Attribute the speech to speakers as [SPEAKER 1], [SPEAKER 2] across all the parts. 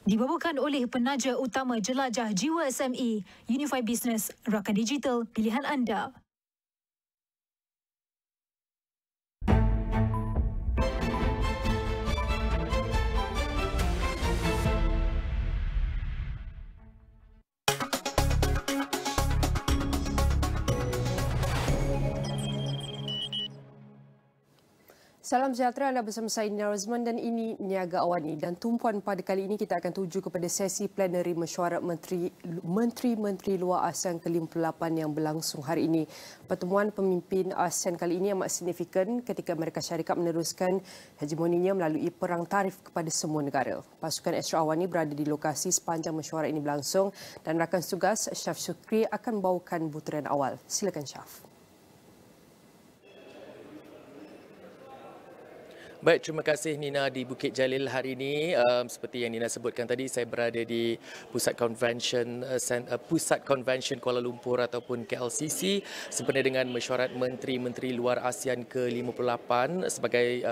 [SPEAKER 1] Dibawakan oleh penaja utama jelajah jiwa SME, Unify Business, rakan digital pilihan anda.
[SPEAKER 2] Salam sejahtera, anda bersama saya Nina Rozman dan ini Niaga AWANI. Dan tumpuan pada kali ini kita akan tuju kepada sesi plenary Mesyuarat Menteri-Menteri luar ASEAN ke-58 yang berlangsung hari ini. Pertemuan pemimpin ASEAN kali ini amat signifikan ketika mereka syarikat meneruskan hegemoninya melalui perang tarif kepada semua negara. Pasukan Astro AWANI berada di lokasi sepanjang mesyuarat ini berlangsung dan rakan tugas Syaf Syukri akan membawakan butiran awal. Silakan Syaf.
[SPEAKER 3] Baik, terima kasih Nina di Bukit Jalil hari ini. Seperti yang Nina sebutkan tadi, saya berada di Pusat Convention Kuala Lumpur ataupun KLCC sempena dengan Mesyuarat Menteri-Menteri luar ASEAN ke-58 sebagai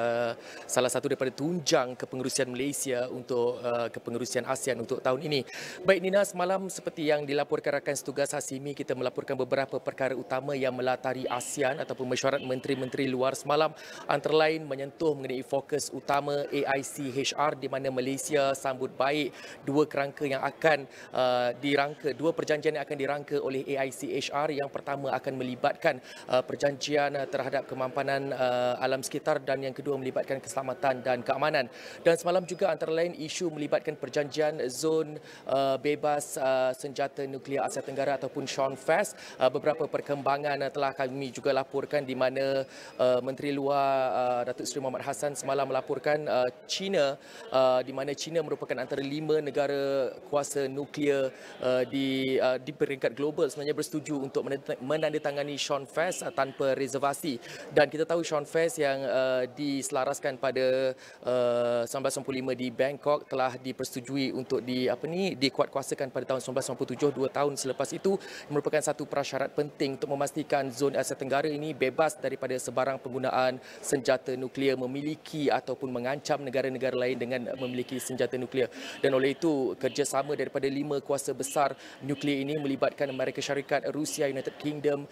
[SPEAKER 3] salah satu daripada tunjang kepengerusian Malaysia untuk kepengerusian ASEAN untuk tahun ini. Baik Nina, semalam seperti yang dilaporkan rakan setugas Hasimi, kita melaporkan beberapa perkara utama yang melatari ASEAN ataupun Mesyuarat Menteri-Menteri luar semalam, antara lain menyentuh mengenai fokus utama AICHR di mana Malaysia sambut baik dua perjanjian yang akan dirangka oleh AICHR. Yang pertama akan melibatkan perjanjian terhadap kemampanan alam sekitar dan yang kedua melibatkan keselamatan dan keamanan. Dan semalam juga antara lain isu melibatkan perjanjian zon bebas senjata nuklear Asia Tenggara ataupun SHONFES. Beberapa perkembangan telah kami juga laporkan di mana Menteri Luar Datuk Seri Muhammad Hassan semalam melaporkan China, di mana China merupakan antara 5 negara kuasa nuklear di peringkat global sebenarnya bersetuju untuk menandatangani SHONFES tanpa reservasi. Dan kita tahu SHONFES yang diselaraskan pada 1995 di Bangkok telah dipersetujui untuk dikuatkuasakan pada tahun 1997, 2 tahun selepas itu, merupakan satu prasyarat penting untuk memastikan zon Asia Tenggara ini bebas daripada sebarang penggunaan senjata nuklear, memiliki ataupun mengancam negara-negara lain dengan memiliki senjata nuklear. Dan oleh itu, kerjasama daripada 5 kuasa besar nuklear ini melibatkan Amerika Syarikat, Rusia, United Kingdom,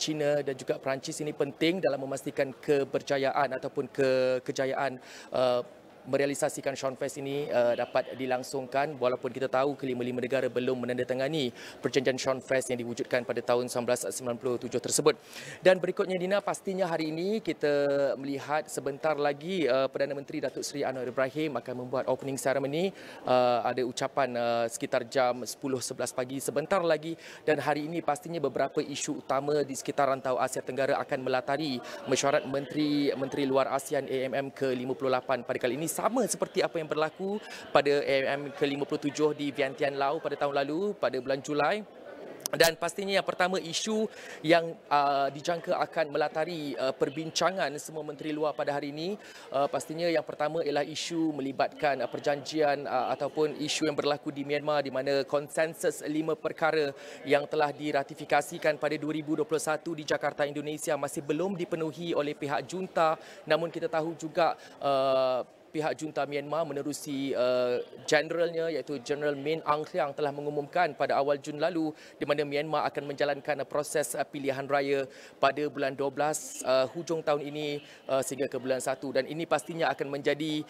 [SPEAKER 3] China dan juga Perancis ini penting dalam memastikan keberjayaan ataupun kejayaan merealisasikan SHONFES ini dapat dilangsungkan, walaupun kita tahu kelima-lima negara belum menandatangani perjanjian SHONFES yang diwujudkan pada tahun 1997 tersebut. Dan berikutnya Dina, pastinya hari ini kita melihat sebentar lagi Perdana Menteri Datuk Seri Anwar Ibrahim akan membuat opening ceremony. Ada ucapan sekitar jam 10-11 pagi sebentar lagi, dan hari ini pastinya beberapa isu utama di sekitar rantau Asia Tenggara akan melatari Mesyuarat Menteri-Menteri luar ASEAN AMM ke-58 pada kali ini, sama seperti apa yang berlaku pada AMM ke-57 di Vientiane, Laos pada tahun lalu pada bulan Julai. Dan pastinya yang pertama isu yang dijangka akan melatari perbincangan semua menteri luar pada hari ini, pastinya yang pertama ialah isu melibatkan perjanjian ataupun isu yang berlaku di Myanmar, di mana konsensus 5 perkara yang telah diratifikasikan pada 2021 di Jakarta, Indonesia masih belum dipenuhi oleh pihak junta. Namun kita tahu juga pihak junta Myanmar menerusi generalnya iaitu General Min Aung Hlaing telah mengumumkan pada awal Jun lalu di mana Myanmar akan menjalankan proses pilihan raya pada bulan 12 hujung tahun ini sehingga ke bulan 1, dan ini pastinya akan menjadi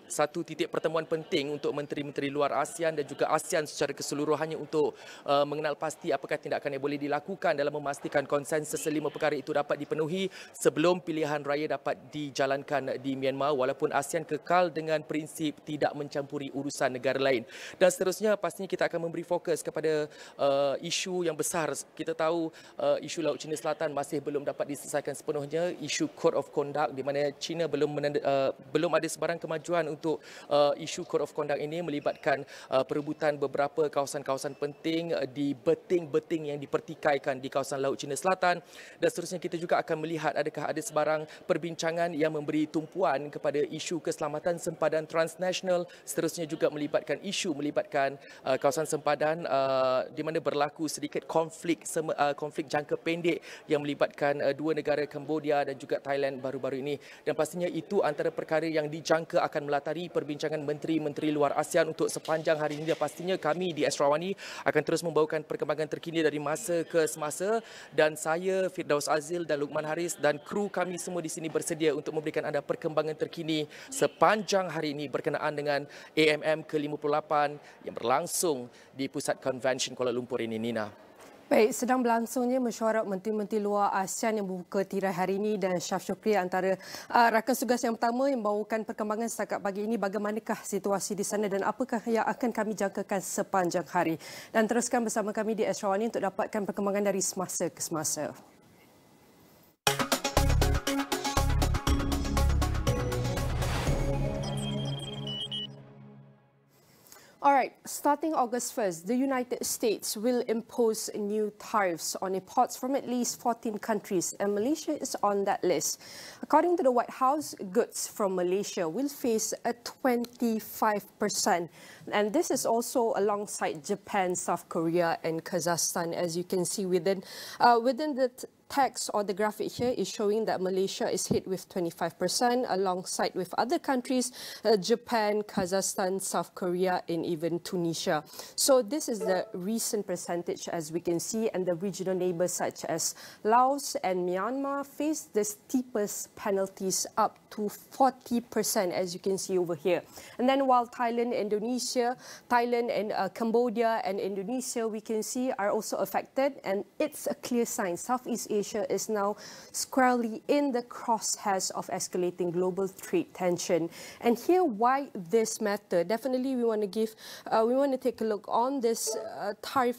[SPEAKER 3] satu titik pertemuan penting untuk menteri-menteri luar ASEAN dan juga ASEAN secara keseluruhannya untuk mengenal pasti apakah tindakan yang boleh dilakukan dalam memastikan konsensus 5 perkara itu dapat dipenuhi sebelum pilihan raya dapat dijalankan di Myanmar, walaupun ASEAN kekal dengan prinsip tidak mencampuri urusan negara lain. Dan seterusnya pastinya kita akan memberi fokus kepada isu yang besar. Kita tahu isu Laut Cina Selatan masih belum dapat diselesaikan sepenuhnya, isu Code of Conduct di mana China belum ada sebarang kemajuan untuk isu Code of Conduct ini, melibatkan perebutan beberapa kawasan-kawasan penting di beting-beting yang dipertikaikan di kawasan Laut Cina Selatan. Dan seterusnya kita juga akan melihat adakah ada sebarang perbincangan yang memberi memberi tumpuan kepada isu keselamatan sempadan transnasional, seterusnya juga melibatkan kawasan sempadan di mana berlaku sedikit konflik jangka pendek yang melibatkan dua negara Cambodia dan juga Thailand baru-baru ini. Dan pastinya itu antara perkara yang dijangka akan melatari perbincangan Menteri-Menteri luar ASEAN untuk sepanjang hari ini. Dan pastinya kami di Astro AWANI akan terus membawakan perkembangan terkini dari masa ke semasa, dan saya, Firdaus Azil dan Lukman Haris dan kru kami semua di sini bersedia untuk memberikan anda perkembangan terkini sepanjang hari ini berkenaan dengan AMM ke-58 yang berlangsung di Pusat Konvensyen Kuala Lumpur ini, Nina.
[SPEAKER 2] Baik, sedang berlangsungnya Mesyuarat Menteri-Menteri Luar ASEAN yang membuka tirai hari ini, dan Syaf Syukri antara rakan tugas yang pertama yang membawakan perkembangan setakat pagi ini. Bagaimanakah situasi di sana dan apakah yang akan kami jangkakan sepanjang hari? Dan teruskan bersama kami di Astro AWANI untuk dapatkan perkembangan dari semasa ke semasa. Alright, starting August 1st, the United States will impose new tariffs on imports from at least 14 countries, and Malaysia is on that list. According to the White House, goods from Malaysia will face a 25%. And this is also alongside Japan, South Korea and Kazakhstan. As you can see within the text or the graphic here is showing that Malaysia is hit with 25% alongside with other countries, Japan, Kazakhstan, South Korea and even Tunisia. So this is the recent percentage as we can see, and the regional neighbours such as Laos and Myanmar face the steepest penalties up to 40% as you can see over here. And then while Thailand and Cambodia and Indonesia we can see are also affected, and it's a clear sign Southeast Asia is now squarely in the crosshairs of escalating global trade tension. And here why this matter, definitely we want to take a look on this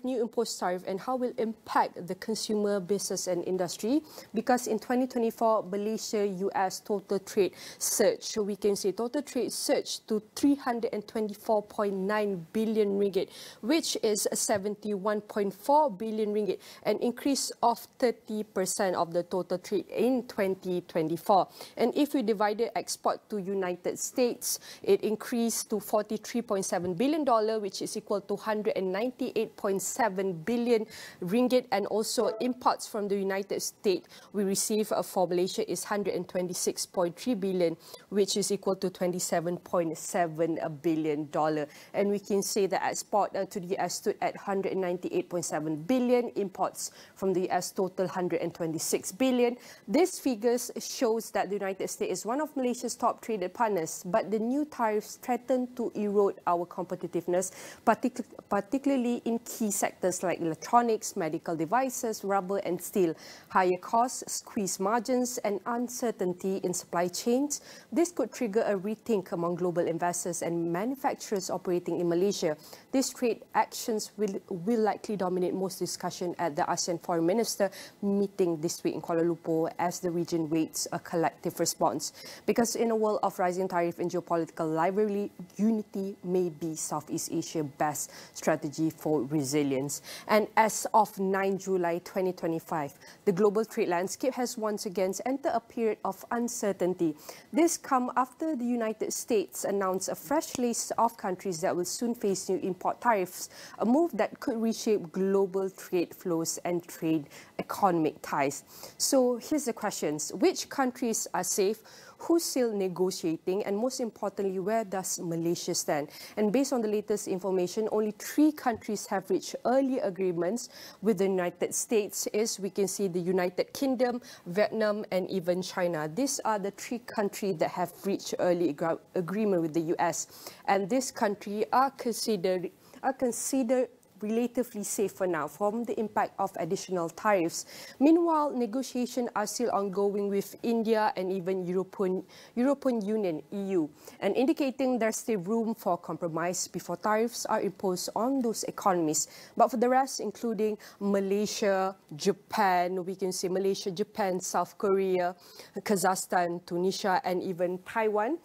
[SPEAKER 2] new imposed tariff and how will impact the consumer, business and industry, because in 2024 Malaysia-US total trade surged. So we can say total trade surged to 324.9 billion ringgit, which is 71.4 billion ringgit, an increase of 30% of the total trade in 2024. And if we divided export to United States, it increased to $43.7 billion, which is equal to 198.7 billion ringgit. And also imports from the United States we receive for Malaysia is 126.3 billion, which is equal to $27.7 billion. And we can say that export to the US stood at 198.7 billion, imports from the US total 126 billion. These figures shows that the United States is one of Malaysia's top traded partners, but the new tariffs threaten to erode our competitiveness, particularly in key sectors like electronics, medical devices, rubber and steel. Higher costs, squeeze margins and uncertainty in supply chains. This could trigger a rethink among global investors and manufacturers operating in Malaysia. These trade actions will likely dominate most discussion at the ASEAN Foreign Minister meeting this week in Kuala Lumpur as the region waits a collective response. Because in a world of rising tariff and geopolitical rivalry, unity may be Southeast Asia's best strategy for resilience. And as of 9 July 2025, the global trade landscape has once again entered a period of uncertainty. This comes after the United States announced a fresh list of countries that will soon face new import tariffs, a move that could reshape global trade flows and trade economic ties. So here's the questions. Which countries are safe? Who's still negotiating? And most importantly, where does Malaysia stand? And based on the latest information, only 3 countries have reached early agreements with the United States. We can see the United Kingdom, Vietnam and even China. These are the 3 countries that have reached early agreement with the US. And this country are considered relatively safe for now from the impact of additional tariffs. Meanwhile, negotiations are still ongoing with India and even European Union, EU, and indicating there's still room for compromise before tariffs are imposed on those economies. But for the rest, including Malaysia, Japan, we can say Malaysia, Japan, South Korea, Kazakhstan, Tunisia, and even Taiwan,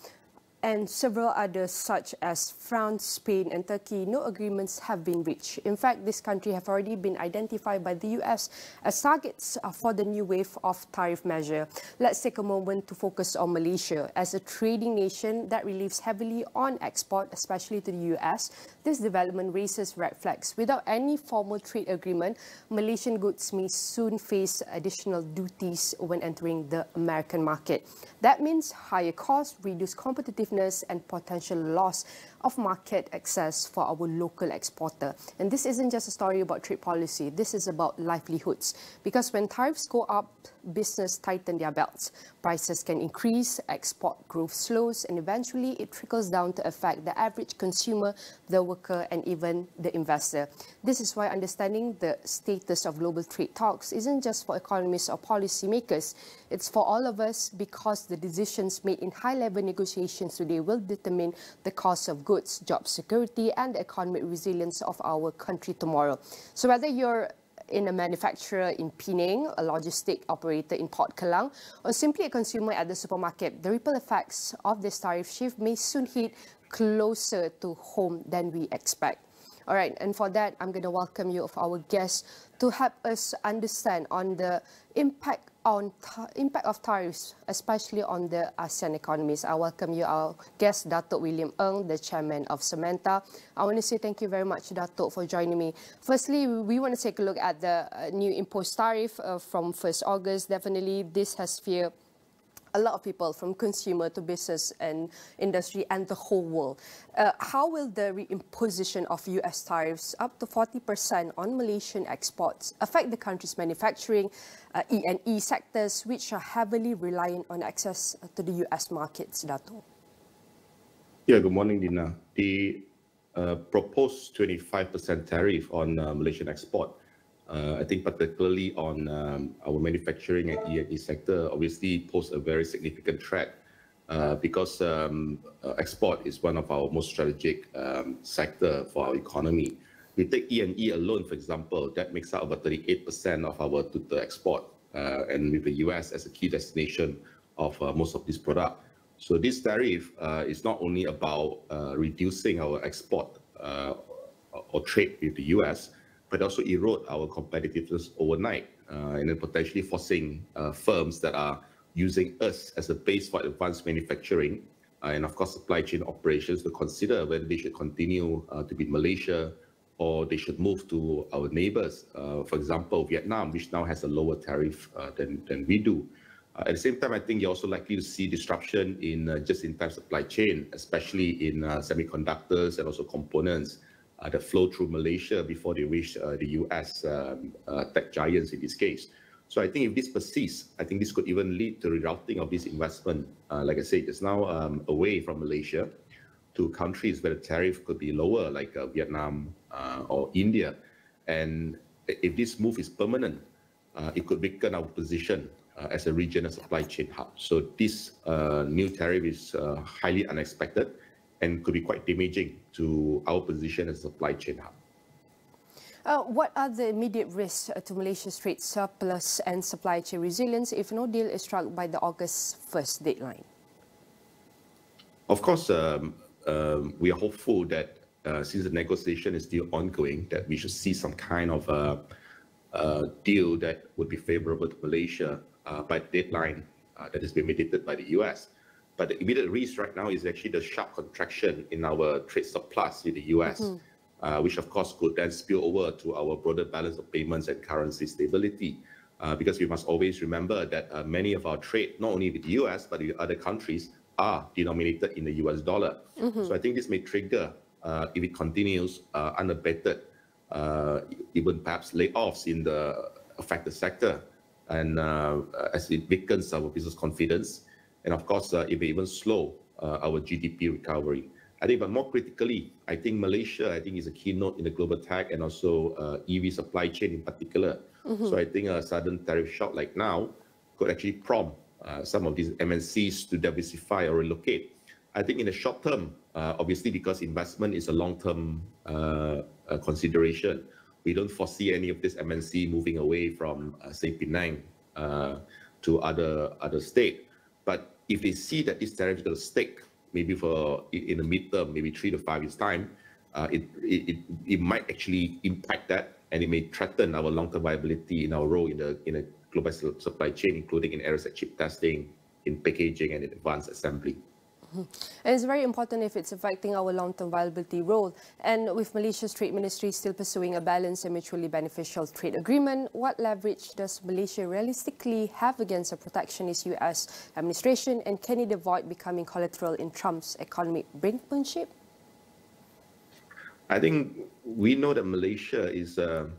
[SPEAKER 2] and several others such as France, Spain and Turkey, no agreements have been reached. In fact, this country have already been identified by the US as targets for the new wave of tariff measure. Let's take a moment to focus on Malaysia. As a trading nation that relies heavily on export, especially to the US, this development raises red flags. Without any formal trade agreement, Malaysian goods may soon face additional duties when entering the American market. That means higher costs, reduced competitiveness and potential loss of market access for our local exporter. And this isn't just a story about trade policy, this is about livelihoods. Because when tariffs go up, business tighten their belts. Prices can increase, export growth slows, and eventually it trickles down to affect the average consumer, the worker, and even the investor. This is why understanding the status of global trade talks isn't just for economists or policymakers. It's for all of us, because the decisions made in high-level negotiations today will determine the cost of goods, job security, and the economic resilience of our country tomorrow. So whether you're in a manufacturer in Penang, a logistic operator in Port Kelang, or simply a consumer at the supermarket, the ripple effects of this tariff shift may soon hit closer to home than we expect. All right, and for that, I'm going to welcome you of our guests to help us understand on the impact of tariffs, especially on the ASEAN economies. I welcome you, our guest, Datuk William Ng, the chairman of Samantha. I want to say thank you very much, Datuk, for joining me. Firstly, we want to take a look at the new imposed tariff from 1st August. Definitely, this has feared a lot of people, from consumer to business and industry and the whole world. How will the reimposition of US tariffs up to 40% on Malaysian exports affect the country's manufacturing, E&E sectors, which are heavily reliant on access to the US markets, Dato?
[SPEAKER 4] Yeah, good morning, Nina. The proposed 25% tariff on Malaysian export, I think particularly on our manufacturing and E&E sector, obviously pose a very significant threat because export is one of our most strategic sector for our economy. We take E&E alone, for example, that makes up about 38% of our total export, and with the US as a key destination of most of this product. So this tariff is not only about reducing our export or trade with the US, but also erode our competitiveness overnight, and then potentially forcing firms that are using us as a base for advanced manufacturing and of course supply chain operations to consider whether they should continue to be in Malaysia or they should move to our neighbors, for example, Vietnam, which now has a lower tariff than we do. At the same time, I think you're also likely to see disruption in just-in-time supply chain, especially in semiconductors and also components that flow through Malaysia before they reach the US tech giants in this case. So I think if this persists, I think this could even lead to rerouting of this investment, like I said, it's now away from Malaysia to countries where the tariff could be lower, like Vietnam or India. And if this move is permanent, it could weaken our position as a regional supply chain hub. So this new tariff is highly unexpected and could be quite damaging to our position as a supply chain hub.
[SPEAKER 2] What are the immediate risks to Malaysia's trade surplus and supply chain resilience if no deal is struck by the August 1st deadline?
[SPEAKER 4] Of course, we are hopeful that since the negotiation is still ongoing, that we should see some kind of a deal that would be favorable to Malaysia by the deadline that has been mandated by the US. But the immediate risk right now is actually the sharp contraction in our trade surplus with the US, which of course could then spill over to our broader balance of payments and currency stability. Because we must always remember that many of our trade, not only with the US, but with other countries, are denominated in the US dollar. So I think this may trigger, if it continues unabated, even perhaps layoffs in the affected sector, and as it weakens our business confidence. And of course, it may even slow our GDP recovery. I think, but more critically, I think Malaysia, is a keynote in the global tech and also EV supply chain in particular. So I think a sudden tariff shock like now could actually prompt some of these MNCs to diversify or relocate. I think in the short term, obviously because investment is a long-term consideration, we don't foresee any of this MNC moving away from, say, Penang to other state. But if they see that this tariff is going to stick, maybe for in the midterm, maybe 3 to 5 years time, it might actually impact that, and it may threaten our long-term viability in our role in a global supply chain, including in areas like chip testing, in packaging, and in advanced assembly.
[SPEAKER 2] And it's very important if it's affecting our long-term viability role. And with Malaysia's Trade Ministry still pursuing a balanced and mutually beneficial trade agreement, what leverage does Malaysia realistically have against a protectionist US administration, and can it avoid becoming collateral in Trump's economic brinkmanship?
[SPEAKER 4] I think we know that Malaysia is a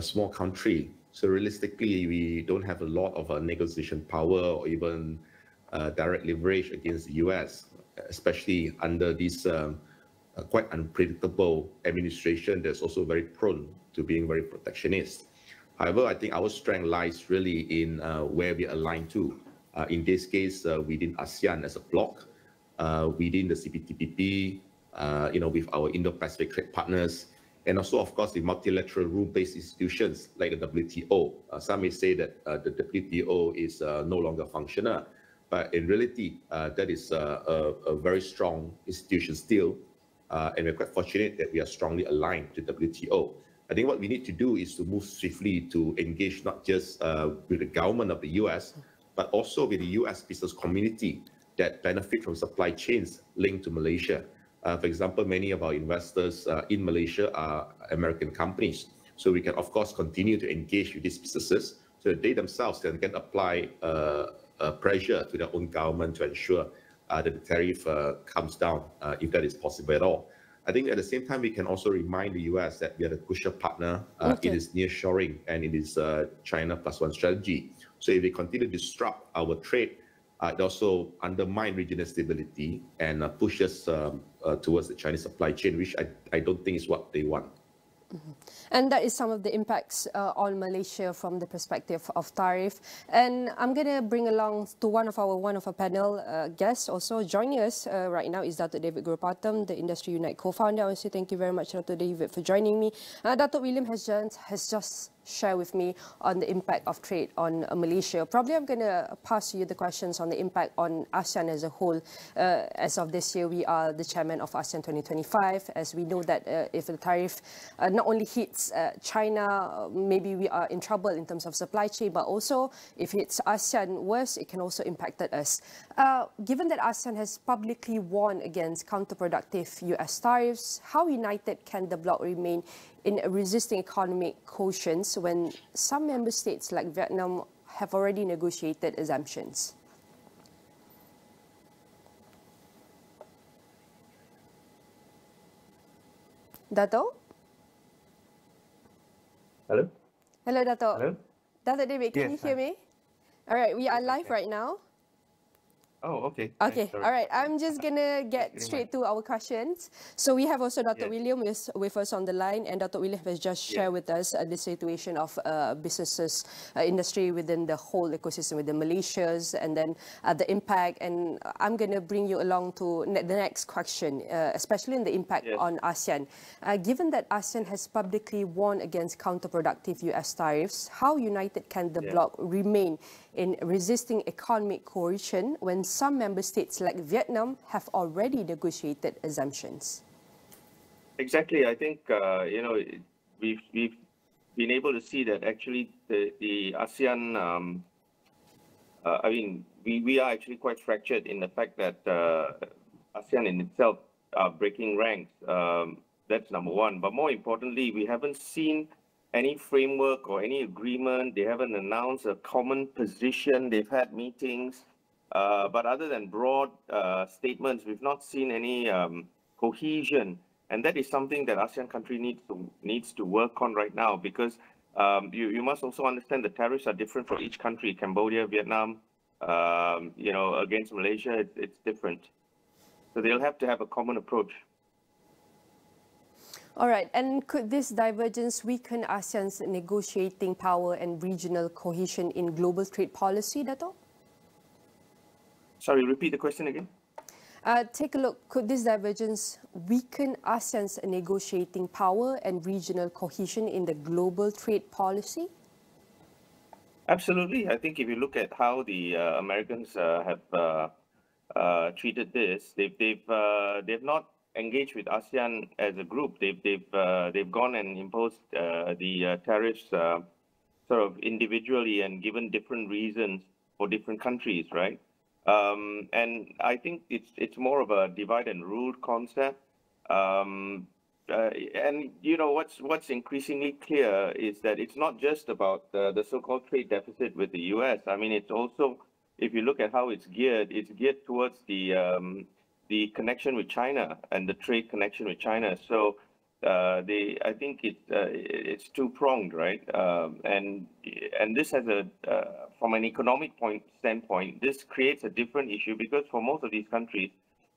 [SPEAKER 4] small country, so realistically we don't have a lot of negotiation power or even direct leverage against the US, especially under this quite unpredictable administration that's also very prone to being very protectionist. However, I think our strength lies really in where we align to. In this case, within ASEAN as a bloc, within the CPTPP, with our Indo-Pacific trade partners, and also, of course, the multilateral rule-based institutions like the WTO. Some may say that the WTO is no longer functional, but in reality, that is a very strong institution still, and we're quite fortunate that we are strongly aligned to WTO. I think what we need to do is to move swiftly to engage not just with the government of the US, but also with the US business community that benefit from supply chains linked to Malaysia. For example, many of our investors in Malaysia are American companies. So we can, of course, continue to engage with these businesses so that they themselves can apply pressure to their own government to ensure that the tariff comes down, if that is possible at all. I think at the same time, we can also remind the US that we are a crucial partner in its nearshoring and in its China Plus One strategy. So if we continue to disrupt our trade, it also undermine regional stability and push us towards the Chinese supply chain, which I don't think is what they want.
[SPEAKER 2] And that is some of the impacts on Malaysia from the perspective of tariff. And I'm going to bring along to one of our panel guests also joining us right now is Dr. David Gurupatam, the Industry Unite co-founder. I want to say thank you very much, Dr. David, for joining me. Dr. William has just shared with me on the impact of trade on Malaysia. Probably I'm going to pass you the questions on the impact on ASEAN as a whole. As of this year, we are the chairman of ASEAN 2025. As we know that if the tariff not only hits China, maybe we are in trouble in terms of supply chain, but also if it's ASEAN worse, it can also impact us. Given that ASEAN has publicly warned against counterproductive US tariffs, how united can the bloc remain in resisting economic quotients when some member states like Vietnam have already negotiated exemptions? Dato'?
[SPEAKER 5] Hello?
[SPEAKER 2] Hello, Dato'.
[SPEAKER 5] Hello?
[SPEAKER 2] Dr. David, can you hear me? All right, we are live right now.
[SPEAKER 5] Oh, okay.
[SPEAKER 2] Okay, all right. I'm just going to get straight to our questions. So we have also Dr. William with us on the line, and Dr. William has just shared with us the situation of businesses, industry within the whole ecosystem within Malaysia's, and then the impact. And I'm going to bring you along to the next question, especially in the impact on ASEAN. Given that ASEAN has publicly warned against counterproductive US tariffs, how united can the bloc remain in resisting economic coercion when some member states like Vietnam have already negotiated exemptions?
[SPEAKER 5] Exactly. I think, we've been able to see that actually the ASEAN, we are actually quite fractured in the fact that ASEAN in itself are breaking ranks. That's number one. But more importantly, we haven't seen any framework or any agreement. They haven't announced a common position. They've had meetings. But other than broad statements, we've not seen any cohesion. And that is something that ASEAN country needs to work on right now, because you must also understand the tariffs are different for each country. Cambodia, Vietnam, against Malaysia, it's different. So they'll have to have a common approach.
[SPEAKER 2] All right, and could this divergence weaken ASEAN's negotiating power and regional cohesion in global trade policy, Dato'?
[SPEAKER 5] Sorry, repeat the question again.
[SPEAKER 2] Take a look. Could this divergence weaken ASEAN's negotiating power and regional cohesion in the global trade policy?
[SPEAKER 5] Absolutely. I think if you look at how the Americans have treated this. They've not engaged with ASEAN as a group. They've gone and imposed the tariffs sort of individually and given different reasons for different countries, right? And I think it's more of a divide and rule concept. And you know what's increasingly clear is that it's not just about the so-called trade deficit with the U.S. I mean, it's also, if you look at how it's geared towards the connection with China and the trade connection with China. So I think it's two-pronged, right? And this has from an economic standpoint, this creates a different issue because for most of these countries,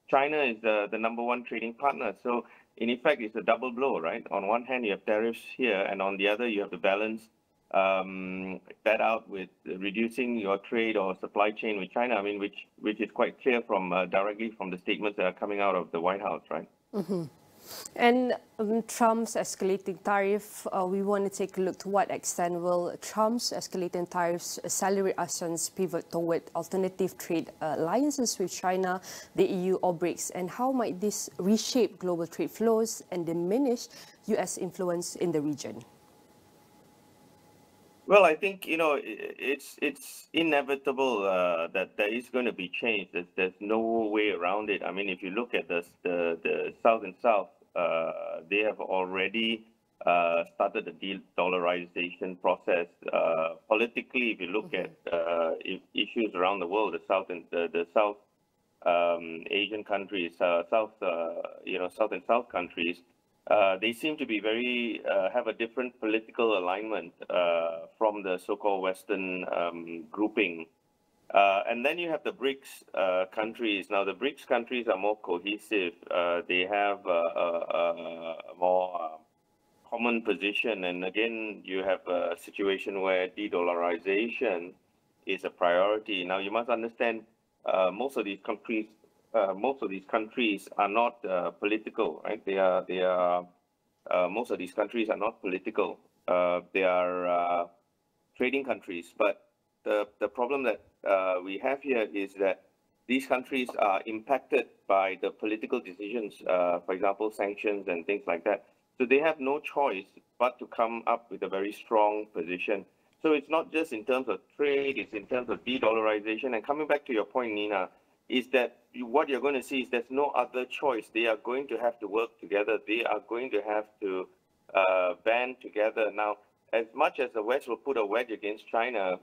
[SPEAKER 5] China is the #1 trading partner. So in effect, it's a double blow, right? On one hand, you have tariffs here, and on the other, you have to balance that out with reducing your trade or supply chain with China. I mean, which is quite clear from directly from the statements that are coming out of the White House, right?
[SPEAKER 2] Mm-hmm. And Trump's escalating tariff, we want to take a look to what extent will Trump's escalating tariffs accelerate ASEAN's pivot toward alternative trade alliances with China, the EU, or BRICS, and how might this reshape global trade flows and diminish U.S. influence in the region?
[SPEAKER 5] Well, I think, you know, it's inevitable that there is going to be change. There's no way around it. I mean, if you look at the South and South, they have already started the de-dollarization process. Politically, if you look at issues around the world, the South Asian countries, South and South countries, they seem to be have a different political alignment from the so-called Western grouping. And then you have the BRICS countries. Now, the BRICS countries are more cohesive. They have a more common position. And again, you have a situation where de-dollarization is a priority. Now, you must understand most of these countries are not political, right? Most of these countries are not political. They are trading countries. But the problem that we have here is that these countries are impacted by the political decisions, for example, sanctions and things like that. So they have no choice but to come up with a very strong position. So it's not just in terms of trade, it's in terms of de-dollarization. And coming back to your point, Nina, is that what you're going to see is there's no other choice. They are going to have to work together. They are going to have to band together. Now, as much as the West will put a wedge against China,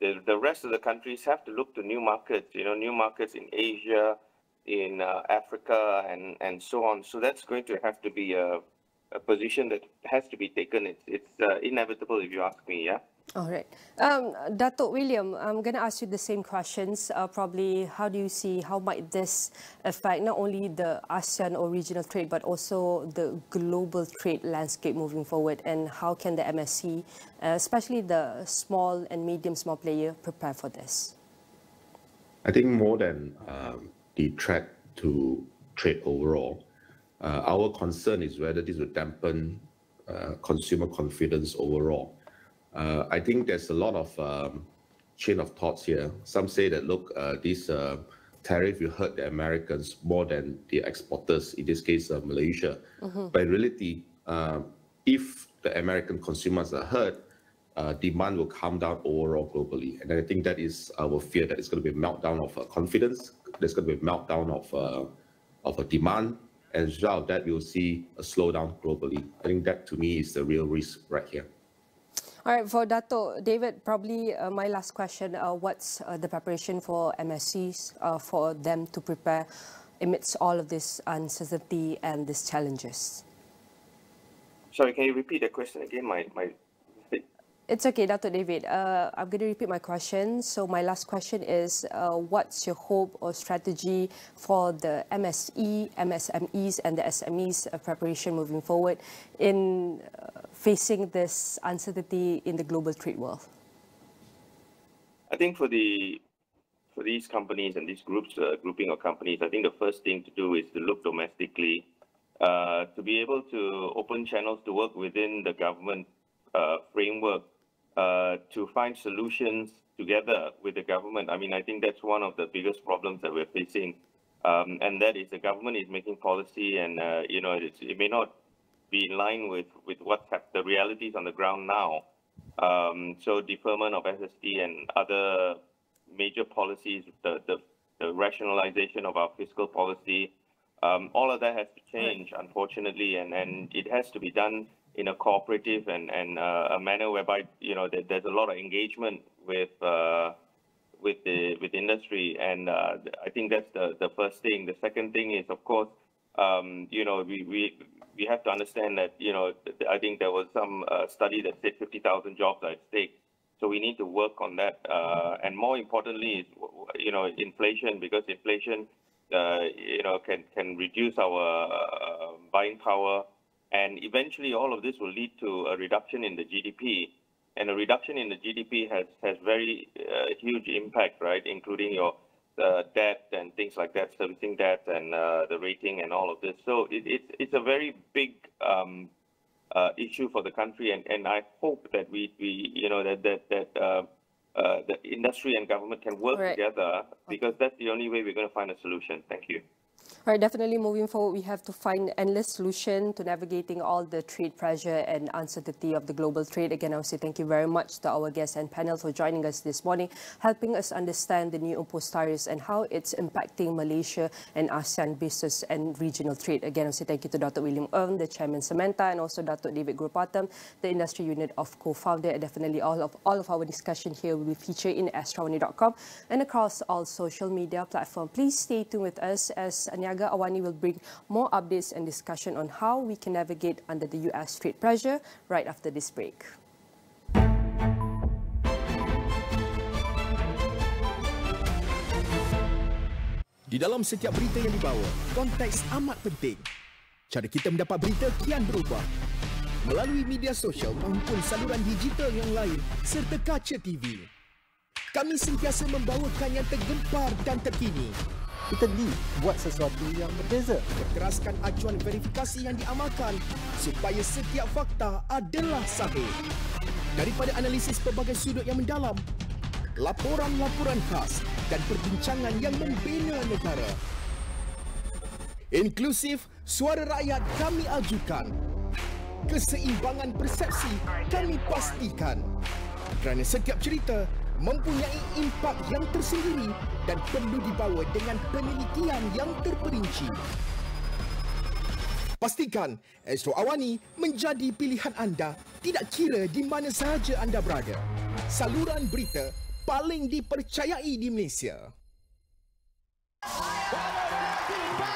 [SPEAKER 5] the rest of the countries have to look to new markets, new markets in Asia, in Africa, and so on. So that's going to have to be a position that has to be taken. It's inevitable, if you ask me, yeah?
[SPEAKER 2] All right. Dato' William, I'm going to ask you the same questions. Probably, how do you see, how might this affect not only the ASEAN or regional trade, but also the global trade landscape moving forward? And how can the MSC, especially the small and small player, prepare for this?
[SPEAKER 4] I think more than the threat to trade overall, our concern is whether this will dampen consumer confidence overall. I think there's a lot of chain of thoughts here. Some say that, look, this tariff will hurt the Americans more than the exporters, in this case, Malaysia. Mm-hmm. But in reality, if the American consumers are hurt, demand will come down overall globally. And I think that is our fear, that it's going to be a meltdown of confidence. There's going to be a meltdown of a demand. And as a result of that, we'll see a slowdown globally. I think that, to me, is the real risk right here.
[SPEAKER 2] All right, for Dato' David, probably my last question, what's the preparation for MSCs for them to prepare amidst all of this uncertainty and these challenges?
[SPEAKER 5] Sorry, can you repeat the question again?
[SPEAKER 2] It's okay, Dato' David. I'm going to repeat my question. So my last question is, what's your hope or strategy for the MSE, MSMEs and the SMEs preparation moving forward in facing this uncertainty in the global trade world?
[SPEAKER 5] I think for these companies and these grouping of companies, I think the first thing to do is to look domestically, to be able to open channels to work within the government framework to find solutions together with the government. I mean, I think that's one of the biggest problems that we're facing, and that is the government is making policy, and it may not be in line with what's the realities on the ground now. So deferment of SST and other major policies, the rationalization of our fiscal policy, all of that has to change, unfortunately, and it has to be done in a cooperative and a manner whereby there's a lot of engagement with industry, and I think that's the first thing. The second thing is, of course, we have to understand that I think there was some study that said 50,000 jobs are at stake. So we need to work on that, and more importantly, is inflation, because inflation can reduce our buying power, and eventually all of this will lead to a reduction in the GDP, and a reduction in the GDP has very huge impact, right, including your debt and things like that, servicing debt and the rating and all of this. So it's a very big issue for the country, and I hope that the industry and government can work together, because that's the only way we're going to find a solution. Thank you.
[SPEAKER 2] Right, definitely moving forward, we have to find endless solution to navigating all the trade pressure and uncertainty of the global trade. Again, I would say thank you very much to our guests and panel for joining us this morning, helping us understand the new imposed tariffs and how it's impacting Malaysia and ASEAN business and regional trade. Again, I would say thank you to Dr. William Ng, the Chairman Samantha, and also Dr. David Gurupatam, the Industry Unit of Co-Founder. And definitely all of our discussion here will be featured in AstroAwani.com and across all social media platforms. Please stay tuned with us as AWANI will bring more updates and discussion on how we can navigate under the US trade pressure right after this break.
[SPEAKER 6] Di dalam setiap berita yang dibawa, konteks amat penting. Cara kita mendapat berita kian berubah. Melalui media sosial maupun saluran digital yang lain serta kaca TV. Kami sentiasa membawakan yang tergempar dan terkini.
[SPEAKER 7] Kita buat sesuatu yang berbeza.
[SPEAKER 6] Teraskan acuan verifikasi yang diamalkan supaya setiap fakta adalah sahih. Daripada analisis pelbagai sudut yang mendalam, laporan-laporan khas dan perbincangan yang membina negara. Inklusif, suara rakyat kami ajukan. Keseimbangan persepsi kami pastikan. Kerana setiap cerita mempunyai impak yang tersendiri dan perlu dibawa dengan penelitian yang terperinci. Pastikan Astro AWANI menjadi pilihan anda, tidak kira di mana sahaja anda berada. Saluran berita paling dipercayai di Malaysia.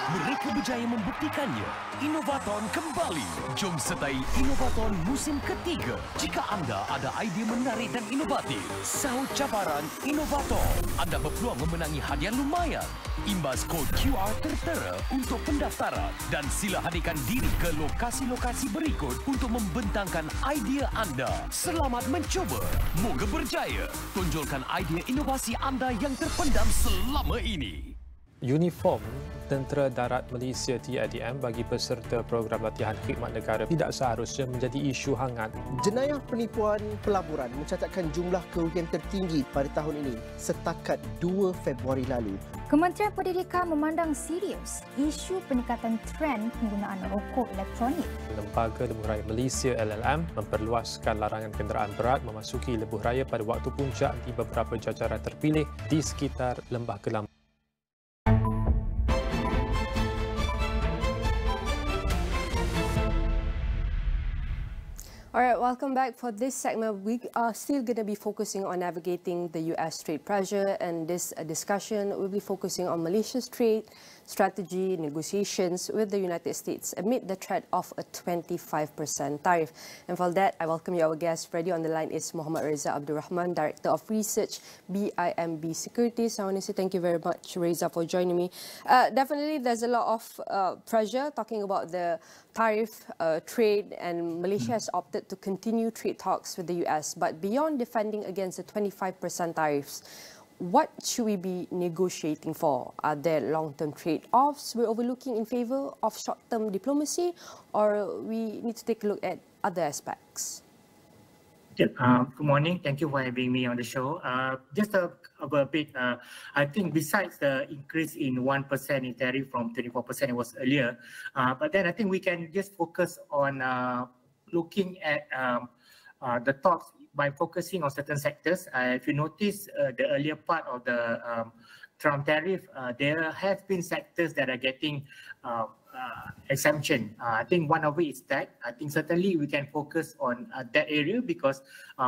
[SPEAKER 8] Mereka berjaya membuktikannya. Innovaton kembali. Jom sertai Innovaton musim ketiga. Jika anda ada idea menarik dan inovatif, sahut cabaran Innovaton. Anda berpeluang memenangi hadiah lumayan. Imbas kod QR tertera untuk pendaftaran dan sila hadirkan diri ke lokasi-lokasi berikut untuk membentangkan idea anda. Selamat mencuba. Moga berjaya. Tonjolkan idea inovasi anda yang terpendam selama ini.
[SPEAKER 9] Uniform Tentera Darat Malaysia TADM bagi peserta program latihan khidmat negara tidak seharusnya menjadi isu hangat.
[SPEAKER 7] Jenayah penipuan pelaburan mencatatkan jumlah kerugian tertinggi pada tahun ini setakat 2 Februari lalu.
[SPEAKER 10] Kementerian Pendidikan memandang serius isu peningkatan trend penggunaan rokok elektronik.
[SPEAKER 9] Lembaga Lebuh Raya Malaysia LLM memperluaskan larangan kenderaan berat memasuki lebuh raya pada waktu puncak di beberapa jajaran terpilih di sekitar Lembah Kelam.
[SPEAKER 2] All right, welcome back. For this segment, we are still going to be focusing on navigating the US trade pressure, and this discussion will be focusing on Malaysia's trade strategy negotiations with the United States amid the threat of a 25% tariff. And for that, I welcome you, our guest. Ready on the line is Muhammad Reza Abdul Rahman, Director of Research, BIMB Securities. I want to say thank you very much, Reza, for joining me. Definitely, there's a lot of pressure talking about the tariff trade, and Malaysia has opted to continue trade talks with the US. But beyond defending against the 25% tariffs, what should we be negotiating for? Are there long-term trade-offs we're overlooking in favor of short-term diplomacy, or we need to take a look at other aspects?
[SPEAKER 11] Good morning. Thank you for having me on the show. Just a bit, I think besides the increase in 1% in tariff from 24% it was earlier, but then I think we can just focus on looking at the talks by focusing on certain sectors. If you notice the earlier part of the Trump tariff, there have been sectors that are getting exemption. I think one of it is tech. I think certainly we can focus on that area because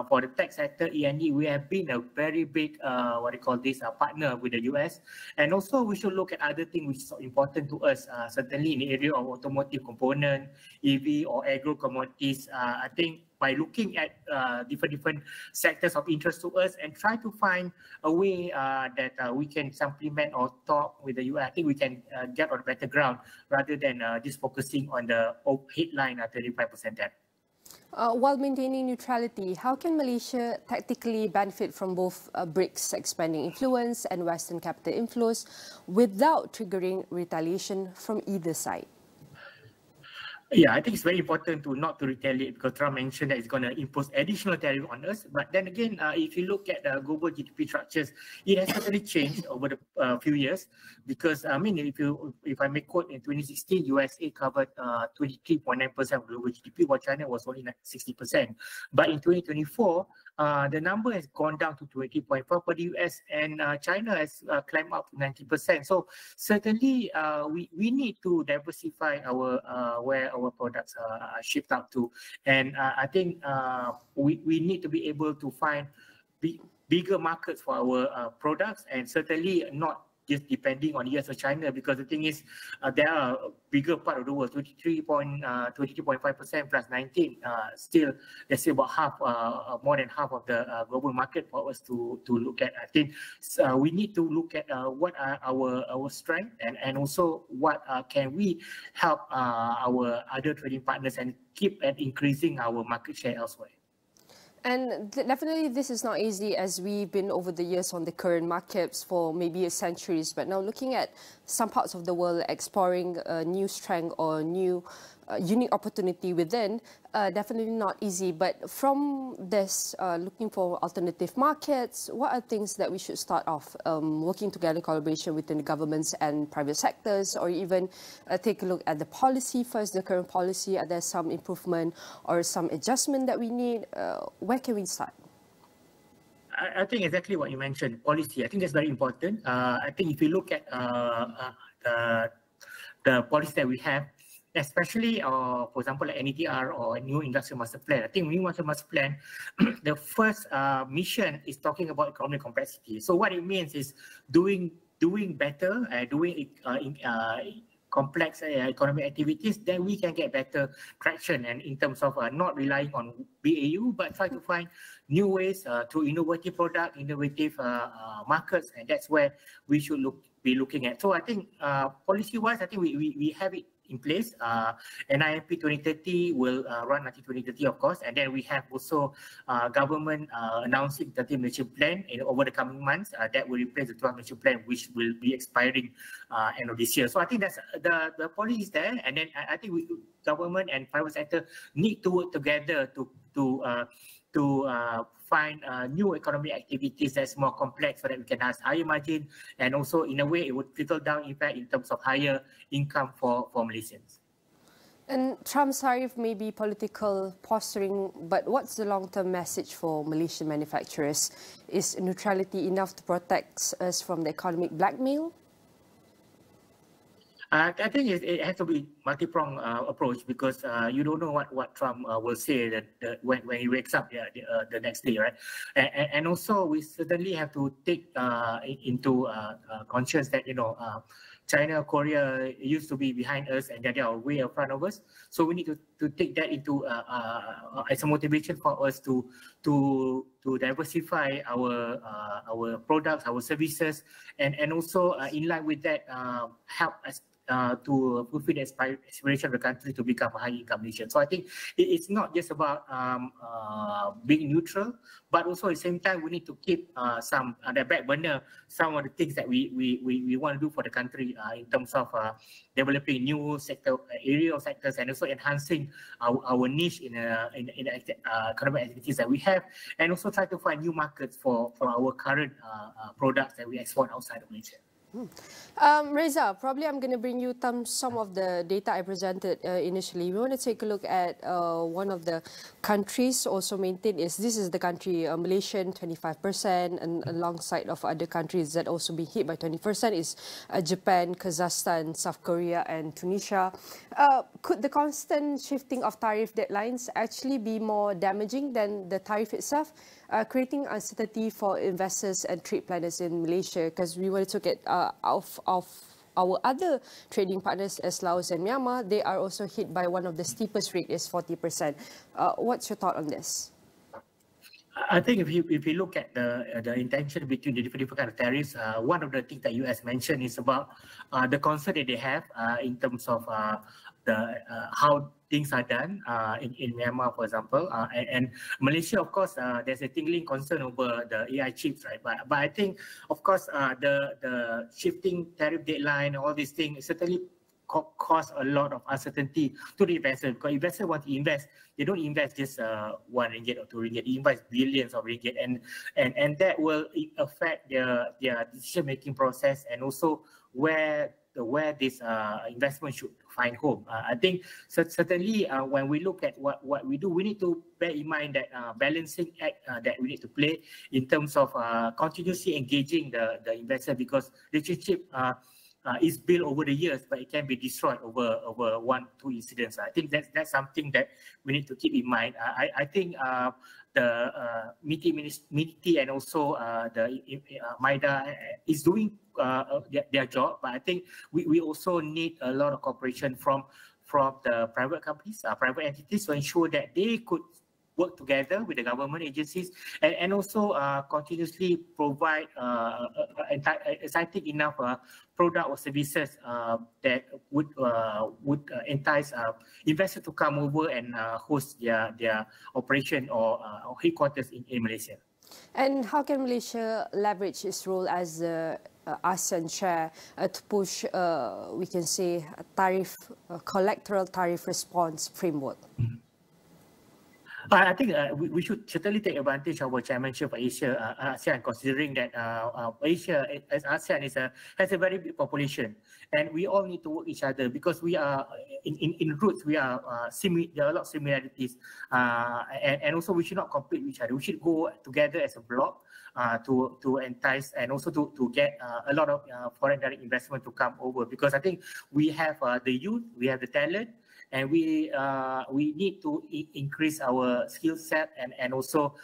[SPEAKER 11] for the tech sector, E&E, we have been a very big, partner with the US. And also we should look at other things which is important to us, certainly in the area of automotive component, EV or agro commodities. I think by looking at different sectors of interest to us and try to find a way that we can supplement or talk with the US, I think we can get on better ground rather than just focusing on the headline 35% tax.
[SPEAKER 2] While maintaining neutrality, how can Malaysia tactically benefit from both BRICS expanding influence and Western capital inflows without triggering retaliation from either side?
[SPEAKER 11] Yeah, I think it's very important not to retaliate because Trump mentioned that it's going to impose additional tariff on us. But then again, if you look at global GDP structures, it has certainly changed over the few years. Because I mean, if I may quote, in 2016, USA covered 23.9% of global GDP, while China was only 60%. But in 2024, the number has gone down to 20.4 for the US, and China has climbed up to 90%. So certainly, we need to diversify where our products are shipped out to, and I think we need to be able to find bigger markets for our products, and certainly not just depending on US or China, because the thing is, there are a bigger part of the world, 22.5% plus 19, still, there's still about half, more than half of the global market for us to look at. I think we need to look at what are our strengths and also what can we help our other trading partners and keep increasing our market share elsewhere.
[SPEAKER 2] And definitely this is not easy, as we've been over the years on the current markets for maybe centuries, but now looking at some parts of the world exploring a new strength or new unique opportunity within, definitely not easy. But from this, looking for alternative markets, what are things that we should start off working together in collaboration within the governments and private sectors, or even take a look at the policy first, the current policy? Are there some improvement or some adjustment that we need? Where can we start?
[SPEAKER 11] I think exactly what you mentioned, policy. I think that's very important. I think if you look at the policy that we have, especially, for example, like NETR or a new industrial master plan. I think new industrial master plan, the first mission is talking about economic complexity. So what it means is doing better, doing complex economic activities, then we can get better traction, and in terms of not relying on BAU, but try to find new ways through innovative product, innovative markets, and that's where we should be looking at. So I think policy-wise, I think we have it in place. NIMP 2030 will run until 2030, of course, and then we have also government announcing the 30 Malaysia plan over the coming months that will replace the 12 Malaysia plan, which will be expiring end of this year. So I think that's the policy is there, and then I think government and private sector need to work together to find new economic activities that's more complex so that we can have higher margin, and also in a way it would trickle down impact in terms of higher income for Malaysians.
[SPEAKER 2] And Trump's tariff may be political posturing, but what's the long-term message for Malaysian manufacturers? Is neutrality enough to protect us from the economic blackmail?
[SPEAKER 11] I think it has to be multi-pronged approach, because you don't know what Trump will say when he wakes up the next day, right? And also we certainly have to take into conscience that China, Korea used to be behind us, and they are way in front of us. So we need to take that into as a motivation for us to diversify our products, our services, and also in line with that, help us to fulfill the aspiration of the country to become a high-income nation. So I think it's not just about being neutral, but also at the same time we need to keep some the back burner some of the things that we want to do for the country in terms of developing new aerial sectors and also enhancing our niche in the economic activities that we have, and also try to find new markets for our current products that we export outside of Malaysia.
[SPEAKER 2] Reza, probably I'm going to bring you some of the data I presented initially. We want to take a look at one of the countries also maintained this is the country Malaysia 25%, and alongside of other countries that also be hit by 20% is Japan, Kazakhstan, South Korea and Tunisia. Could the constant shifting of tariff deadlines actually be more damaging than the tariff itself, creating uncertainty for investors and trade planners in Malaysia? Because we want to look at of our other trading partners as Laos and Myanmar, they are also hit by one of the steepest rate is 40%. What's your thought on this?
[SPEAKER 11] I think if you look at the intention between the different kind of tariffs, one of the things that US mentioned is about the concern that they have in terms of how things are done in Myanmar, for example, and Malaysia, of course, there's a tingling concern over the AI chips, right? But I think, of course, the shifting tariff deadline, all these things certainly cause a lot of uncertainty to the investor, because investors want to invest. They don't invest just 1 ringgit or 2 ringgit. They invest billions of ringgit, and that will affect their decision-making process, and also where this investment should find home. I think certainly when we look at what we do, we need to bear in mind that balancing act that we need to play in terms of continuously engaging the investor, because relationship is built over the years, but it can be destroyed over 1-2 incidents. I think that's something that we need to keep in mind. I think the MITI and also the MIDA is doing their job, but I think we also need a lot of cooperation from the private companies, private entities, to ensure that they could work together with the government agencies and also continuously provide exciting enough product or services that would entice investors to come over and host their operation or headquarters in Malaysia.
[SPEAKER 2] And how can Malaysia leverage its role as the ASEAN chair to push, we can say, a collateral tariff response framework?
[SPEAKER 11] I think we should certainly take advantage of our chairmanship for Asia, ASEAN, considering that Asia as ASEAN has a very big population, and we all need to work each other, because we are in roots, we are there are a lot of similarities, and also we should not compete with each other. We should go together as a bloc to entice and also to get a lot of foreign direct investment to come over, because I think we have the youth, we have the talent, and we need to increase our skill set and also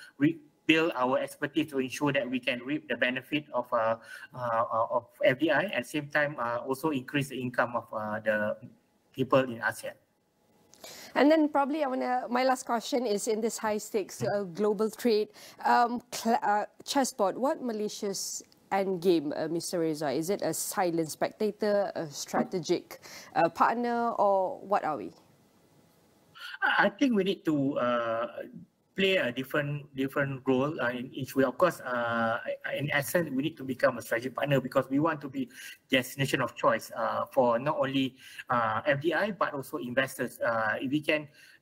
[SPEAKER 11] build our expertise to ensure that we can reap the benefit of FDI, at the same time also increase the income of the people in ASEAN.
[SPEAKER 2] And then probably my last question is, in this high stakes global trade chessboard, what Malaysia's end game, Mr. Reza? Is it a silent spectator, a strategic partner, or what are we?
[SPEAKER 11] I think we need to play a different role in each way. Of course, in essence, we need to become a strategic partner, because we want to be destination of choice for not only FDI but also investors.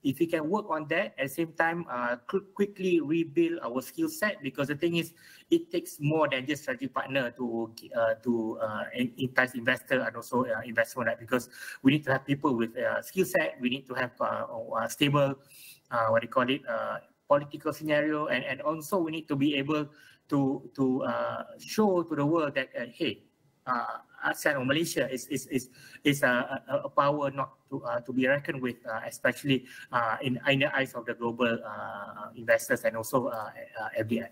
[SPEAKER 11] If we can work on that at the same time, quickly rebuild our skill set, because the thing is, it takes more than just strategic partner to entice investor and also investment, right? Because we need to have people with skill set. We need to have stable, political scenario, and also we need to be able to show to the world that hey, ASEAN or Malaysia is a power not to be reckoned with, especially in the eyes of the global investors and also FDI.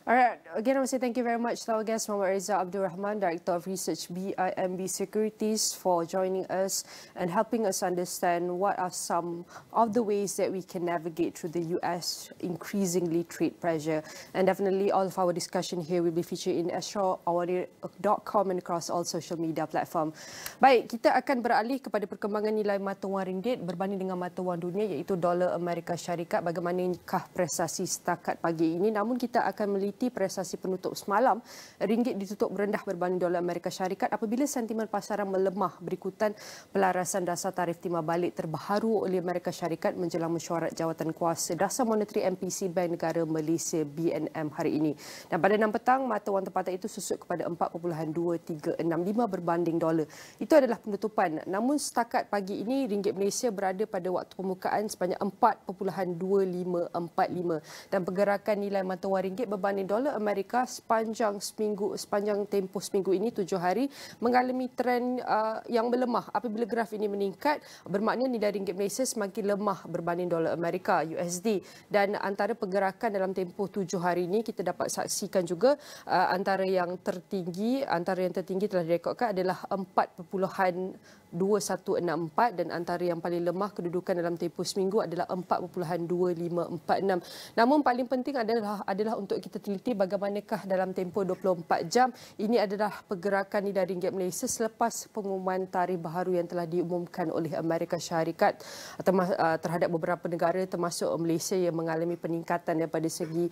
[SPEAKER 2] Alright, again I want to say thank you very much to our guest Muhammad Reza Abdul Rahman, Director of Research BIMB Securities, for joining us and helping us understand what are some of the ways that we can navigate through the US increasingly trade pressure. And definitely all of our discussion here will be featured in Astro, awani.com and across all social media platform. Baik, kita akan beralih kepada perkembangan nilai mata wang ringgit berbanding dengan mata wang dunia, iaitu dolar Amerika Syarikat. Bagaimanakah prestasi setakat pagi ini? Namun kita akan meliti prestasi penutup semalam. Ringgit ditutup rendah berbanding dolar Amerika Syarikat apabila sentimen pasaran melemah berikutan pelarasan dasar tarif timbal balik terbaharu oleh Amerika Syarikat menjelang mesyuarat jawatan kuasa dasar moneteri MPC Bank Negara Malaysia BNM hari ini. Dan pada 6 petang, mata wang tempatan itu susut kepada 4.2365 berbanding dolar. Itu adalah penutupan. Namun setakat pagi ini, ringgit Malaysia berada pada waktu pembukaan sebanyak 4.2545 dan pergerakan nilai mata wang ringgit berbanding dolar Amerika sepanjang tempoh seminggu ini 7 hari mengalami trend yang melemah. Apabila graf ini meningkat, bermakna nilai ringgit Malaysia semakin lemah berbanding dolar Amerika USD. Dan antara pergerakan dalam tempoh 7 hari ini kita dapat saksikan juga antara yang tertinggi telah direkodkan adalah 4.2164 dan antara yang paling lemah kedudukan dalam tempoh seminggu adalah 4.2546. Namun paling penting adalah untuk kita teliti bagaimanakah dalam tempoh 24 jam ini adalah pergerakan nilai ringgit Malaysia selepas pengumuman tarif baharu yang telah diumumkan oleh Amerika Syarikat terhadap beberapa negara termasuk Malaysia yang mengalami peningkatan daripada segi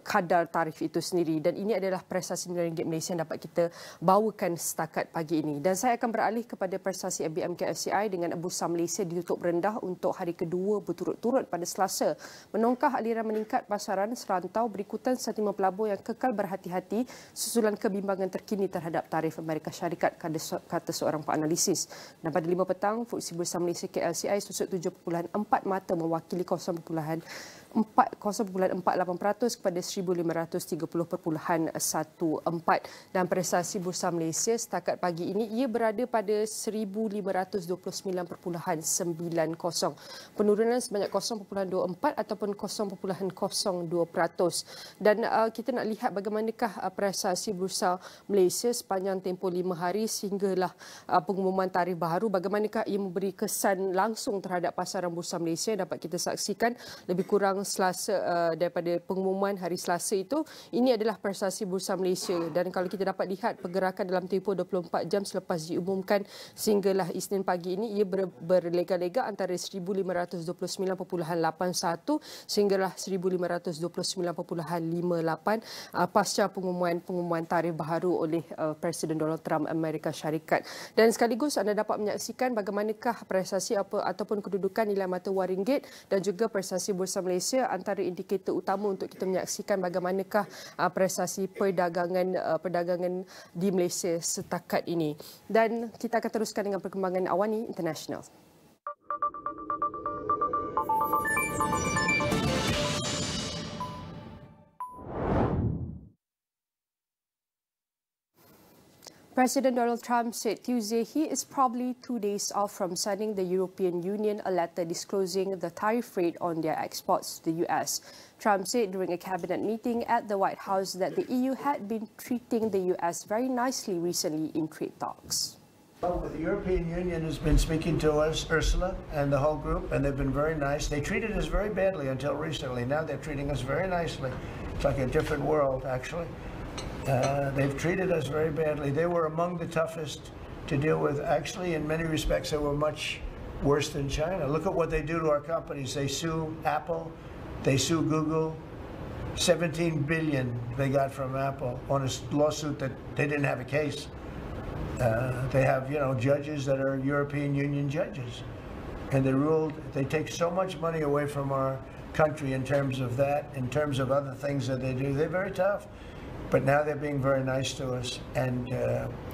[SPEAKER 2] kadar tarif itu sendiri. Dan ini adalah prestasi nilai ringgit Malaysia yang dapat kita bawakan setakat pagi ini. Dan saya akan beralih kepada prestasi BMKFCI dengan bursa Malaysia ditutup rendah untuk hari kedua berturut-turut pada Selasa. Menongkah aliran meningkat pasaran serantau berikutan sentimen pelabur yang kekal berhati-hati susulan kebimbangan terkini terhadap tarif Amerika Syarikat, kata seorang penganalisis. Dan pada 5 petang, FTSE Bursa Malaysia KLCI susut 7.4 mata mewakili 0.48% kepada 1,530.14. Dan prestasi Bursa Malaysia setakat pagi ini ia berada pada 1,529.90. Penurunan sebanyak 0.24 ataupun 0.02%. Dan kita nak lihat bagaimanakah prestasi Bursa Malaysia sepanjang tempoh 5 hari sehinggalah pengumuman tarif baharu. Bagaimanakah ia memberi kesan langsung terhadap pasaran Bursa Malaysia dapat kita saksikan lebih kurang Selasa daripada pengumuman hari Selasa itu. Ini adalah prestasi Bursa Malaysia dan kalau kita dapat lihat pergerakan dalam tempoh 24 jam selepas diumumkan sehinggalah Isnin pagi ini ia berlega-lega antara 1,529.81 sehinggalah 1,529.58 pasca pengumuman tarif baharu oleh Presiden Donald Trump Amerika Syarikat. Dan sekaligus anda dapat menyaksikan bagaimanakah prestasi ataupun kedudukan nilai mata wang ringgit dan juga prestasi Bursa Malaysia. Antara indikator utama untuk kita menyaksikan bagaimanakah prestasi perdagangan di Malaysia setakat ini. Dan kita akan teruskan dengan perkembangan AWANI International. President Donald Trump said Tuesday he is probably 2 days off from sending the European Union a letter disclosing the tariff rate on their exports to the US. Trump said during a cabinet meeting at the White House that the EU had been treating the US very nicely recently in trade talks.
[SPEAKER 12] Well, the European Union has been speaking to us, Ursula and the whole group, and they've been very nice. They treated us very badly until recently. Now they're treating us very nicely. It's like a different world, actually. They've treated us very badly. They were among the toughest to deal with. Actually, in many respects, they were much worse than China. Look at what they do to our companies. They sue Apple. They sue Google. 17 billion they got from Apple on a lawsuit that they didn't have a case. They have, judges that are European Union judges. And they take so much money away from our country in terms of that, in terms of other things that they do. They're very tough. But now they're being very nice to us, and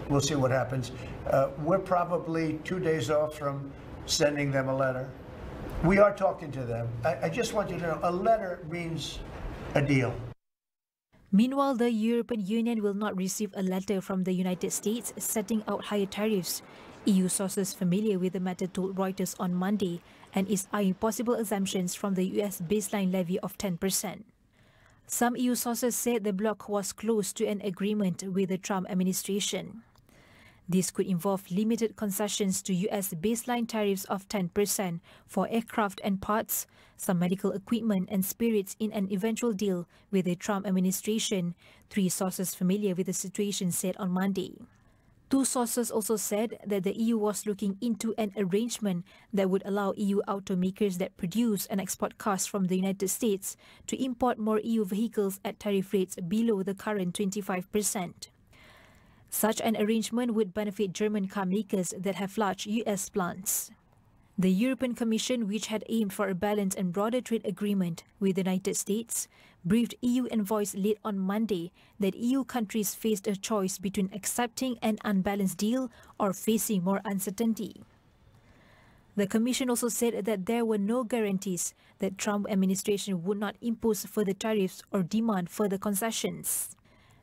[SPEAKER 12] we'll see what happens. We're probably 2 days off from sending them a letter. We are talking to them. I just want you to know, a letter means a deal.
[SPEAKER 1] Meanwhile, the European Union will not receive a letter from the United States setting out higher tariffs. EU sources familiar with the matter told Reuters on Monday and is eyeing possible exemptions from the US baseline levy of 10%. Some EU sources said the bloc was close to an agreement with the Trump administration. This could involve limited concessions to US baseline tariffs of 10% for aircraft and parts, some medical equipment and spirits in an eventual deal with the Trump administration, three sources familiar with the situation said on Monday. Two sources also said that the EU was looking into an arrangement that would allow EU automakers that produce and export cars from the United States to import more EU vehicles at tariff rates below the current 25%. Such an arrangement would benefit German car makers that have large US plants. The European Commission, which had aimed for a balanced and broader trade agreement with the United States, briefed EU envoys late on Monday that EU countries faced a choice between accepting an unbalanced deal or facing more uncertainty. The Commission also said that there were no guarantees that Trump administration would not impose further tariffs or demand further concessions.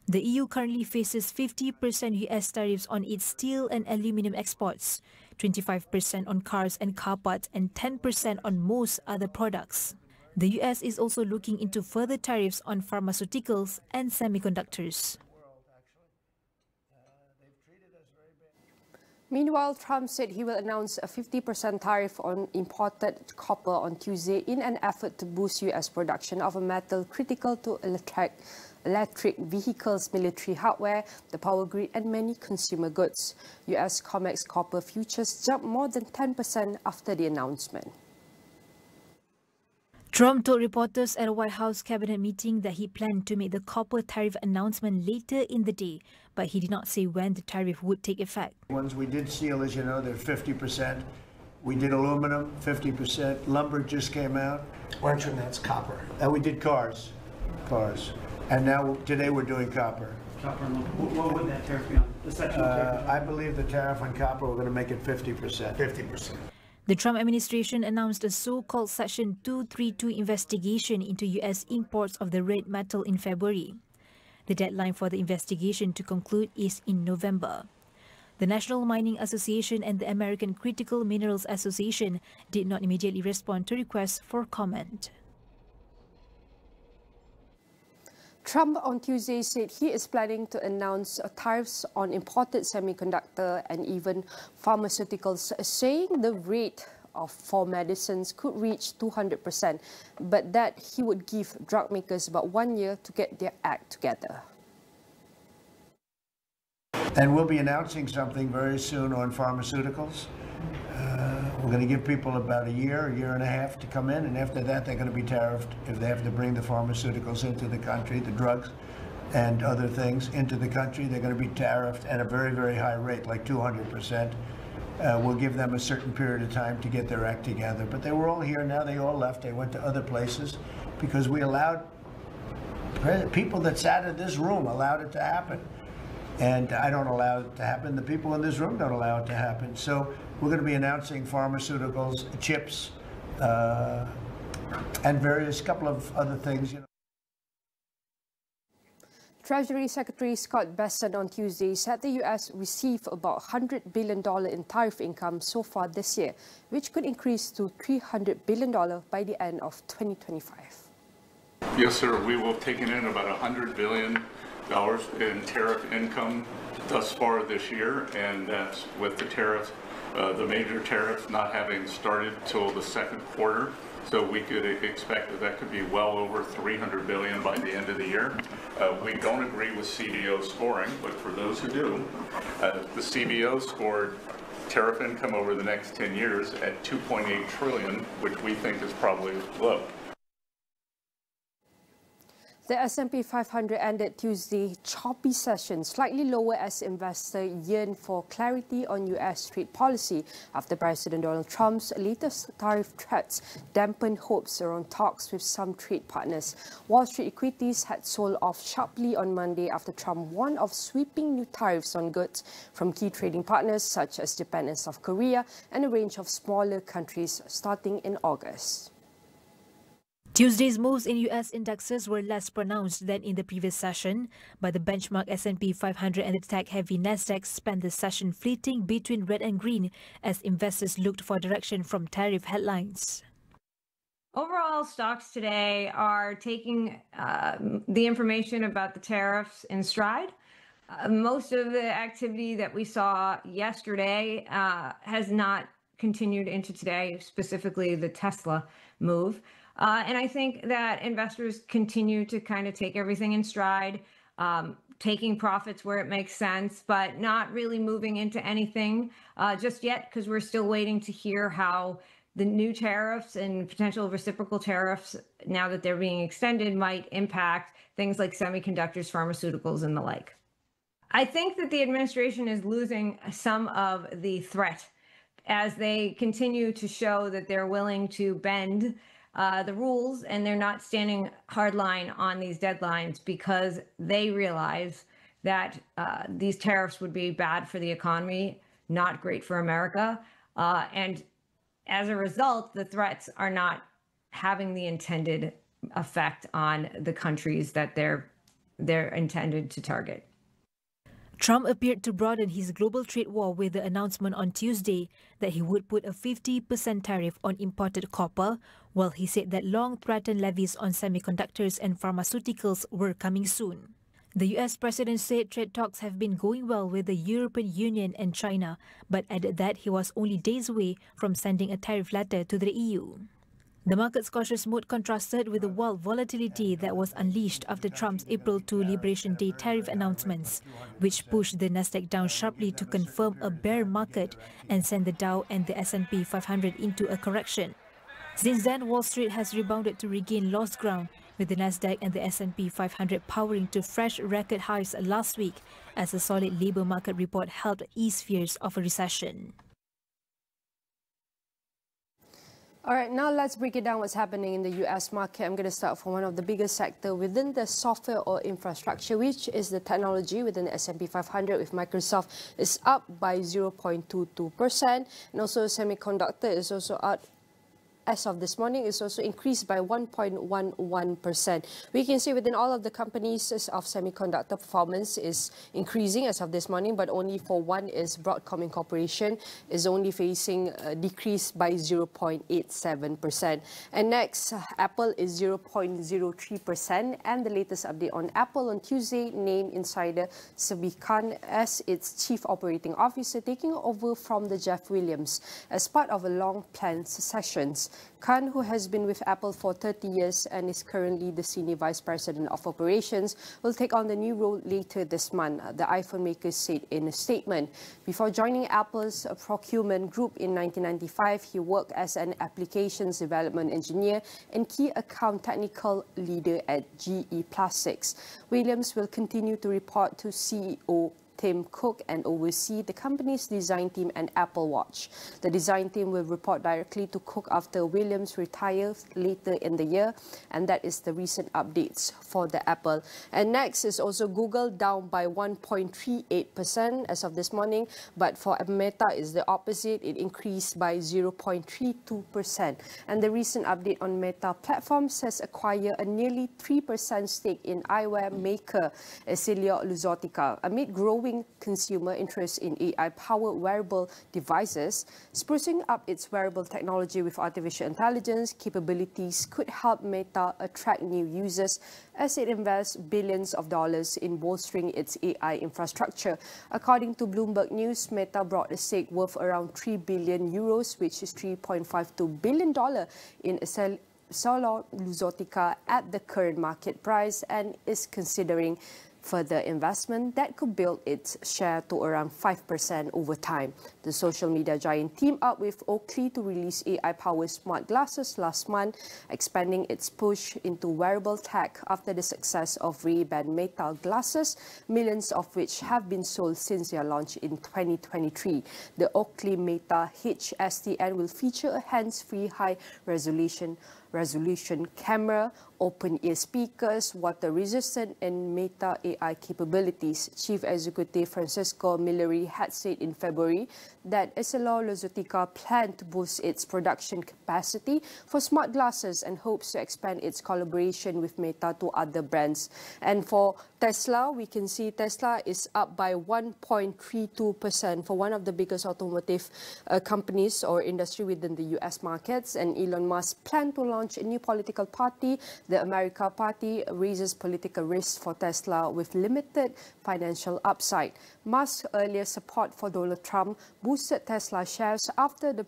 [SPEAKER 1] The EU currently faces 50% US tariffs on its steel and aluminium exports, 25% on cars and car parts, and 10% on most other products. The US is also looking into further tariffs on pharmaceuticals and semiconductors.
[SPEAKER 2] Meanwhile, Trump said he will announce a 50% tariff on imported copper on Tuesday in an effort to boost US production of a metal critical to electric vehicles, military hardware, the power grid and many consumer goods. US COMEX copper futures jumped more than 10% after the announcement.
[SPEAKER 1] Trump told reporters at a White House cabinet meeting that he planned to make the copper tariff announcement later in the day, but he did not say when the tariff would take effect.
[SPEAKER 12] Ones we did steel, as you know, they're 50%. We did aluminum, 50%. Lumber just came out.
[SPEAKER 13] Why don't you announce copper?
[SPEAKER 12] And we did cars. And now, today we're doing copper.
[SPEAKER 14] Copper and lumber. What would that tariff be on? The section tariff?
[SPEAKER 12] I believe the tariff on copper, we're going to make it 50%.
[SPEAKER 13] 50%.
[SPEAKER 1] The Trump administration announced a so-called Section 232 investigation into US imports of the red metal in February. The deadline for the investigation to conclude is in November. The National Mining Association and the American Critical Minerals Association did not immediately respond to requests for comment.
[SPEAKER 2] Trump on Tuesday said he is planning to announce tariffs on imported semiconductor and even pharmaceuticals, saying the rate for medicines could reach 200%, but that he would give drug makers about 1 year to get their act together.
[SPEAKER 12] And we'll be announcing something very soon on pharmaceuticals. We're going to give people about a year and a half to come in, and after that they're going to be tariffed if they have to bring the pharmaceuticals into the country, the drugs and other things into the country. They're going to be tariffed at a very, very high rate, like 200%. We'll give them a certain period of time to get their act together. But they were all here, now they all left. They went to other places because we allowed, people that sat in this room allowed it to happen. And I don't allow it to happen. The people in this room don't allow it to happen. So we're going to be announcing pharmaceuticals, chips, and various couple of other things. You know.
[SPEAKER 2] Treasury Secretary Scott Bessent on Tuesday said the US received about $100 billion in tariff income so far this year, which could increase to $300 billion by the end of 2025.
[SPEAKER 15] Yes, sir. We will have taken in about $100 billion in tariff income thus far this year, and that's with the tariffs, the major tariffs not having started till the second quarter. So we could expect that that could be well over $300 billion by the end of the year. We don't agree with CBO scoring, but for those who do, the CBO scored tariff income over the next 10 years at $2.8 trillion, which we think is probably low.
[SPEAKER 2] The S&P 500 ended Tuesday choppy session, slightly lower as investors yearn for clarity on US trade policy after President Donald Trump's latest tariff threats dampened hopes around talks with some trade partners. Wall Street equities had sold off sharply on Monday after Trump warned of sweeping new tariffs on goods from key trading partners such as Japan and South Korea and a range of smaller countries starting in August.
[SPEAKER 1] Tuesday's moves in US indexes were less pronounced than in the previous session, but the benchmark S&P 500 and the tech-heavy Nasdaq spent the session flitting between red and green as investors looked for direction from tariff headlines.
[SPEAKER 13] Overall, stocks today are taking the information about the tariffs in stride. Most of the activity that we saw yesterday has not continued into today, specifically the Tesla move. And I think that investors continue to kind of take everything in stride, taking profits where it makes sense, but not really moving into anything just yet, because we're still waiting to hear how the new tariffs and potential reciprocal tariffs, now that they're being extended, might impact things like semiconductors, pharmaceuticals, and the like. I think that the administration is losing some of the threat as they continue to show that they're willing to bend the rules, and they're not standing hardline on these deadlines because they realize that these tariffs would be bad for the economy, not great for America. And as a result, the threats are not having the intended effect on the countries that they're intended to target.
[SPEAKER 1] Trump appeared to broaden his global trade war with the announcement on Tuesday that he would put a 50% tariff on imported copper, while he said that long-threatened levies on semiconductors and pharmaceuticals were coming soon. The US president said trade talks have been going well with the European Union and China, but added that he was only days away from sending a tariff letter to the EU. The market's cautious mood contrasted with the wild volatility that was unleashed after Trump's April 2 Liberation Day tariff announcements, which pushed the Nasdaq down sharply to confirm a bear market and send the Dow and the S&P 500 into a correction. Since then, Wall Street has rebounded to regain lost ground, with the Nasdaq and the S&P 500 powering to fresh record highs last week as a solid labour market report helped ease fears of a recession.
[SPEAKER 2] All right, now let's break it down what's happening in the US market. I'm going to start from one of the biggest sectors within the software or infrastructure, which is the technology within the S&P 500, with Microsoft is up by 0.22%, and also semiconductor is also up. As of this morning, is also increased by 1.11%. We can see within all of the companies of semiconductor performance is increasing as of this morning, but only for one is Broadcom Incorporation is only facing a decrease by 0.87%. And next, Apple is 0.03%. And the latest update on Apple on Tuesday, named insider Sabi Khan as its chief operating officer, taking over from the Jeff Williams as part of a long-planned successions. Khan, who has been with Apple for 30 years and is currently the Senior Vice President of Operations, will take on the new role later this month, the iPhone maker said in a statement. Before joining Apple's procurement group in 1995, he worked as an applications development engineer and key account technical leader at GE Plastics. Williams will continue to report to CEO Tim Cook and oversee the company's design team and Apple Watch. The design team will report directly to Cook after Williams retires later in the year, and that is the recent updates for the Apple. And next is also Google, down by 1.38% as of this morning, but for Meta is the opposite. It increased by 0.32%. And the recent update on Meta Platforms has acquired a nearly 3% stake in eyewear maker EssilorLuxottica amid growing consumer interest in AI-powered wearable devices. Sprucing up its wearable technology with artificial intelligence capabilities could help Meta attract new users as it invests billions of dollars in bolstering its AI infrastructure. According to Bloomberg News, Meta bought a stake worth around 3 billion euros, which is $3.52 billion in EssilorLuxottica at the current market price, and is considering further investment that could build its share to around 5% over time. The social media giant teamed up with Oakley to release AI-powered smart glasses last month, expanding its push into wearable tech after the success of Ray-Ban Meta glasses, millions of which have been sold since their launch in 2023. The Oakley Meta HSTN will feature a hands-free high-resolution camera, open-ear speakers, water-resistant, and Meta AI capabilities. Chief Executive Francisco Milleri had said in February that EssilorLuxottica planned to boost its production capacity for smart glasses and hopes to expand its collaboration with Meta to other brands. And for Tesla, we can see Tesla is up by 1.32% for one of the biggest automotive companies or industry within the US markets, and Elon Musk planned to launch launch a new political party. The America Party raises political risk for Tesla with limited financial upside. Musk's earlier support for Donald Trump boosted Tesla shares after the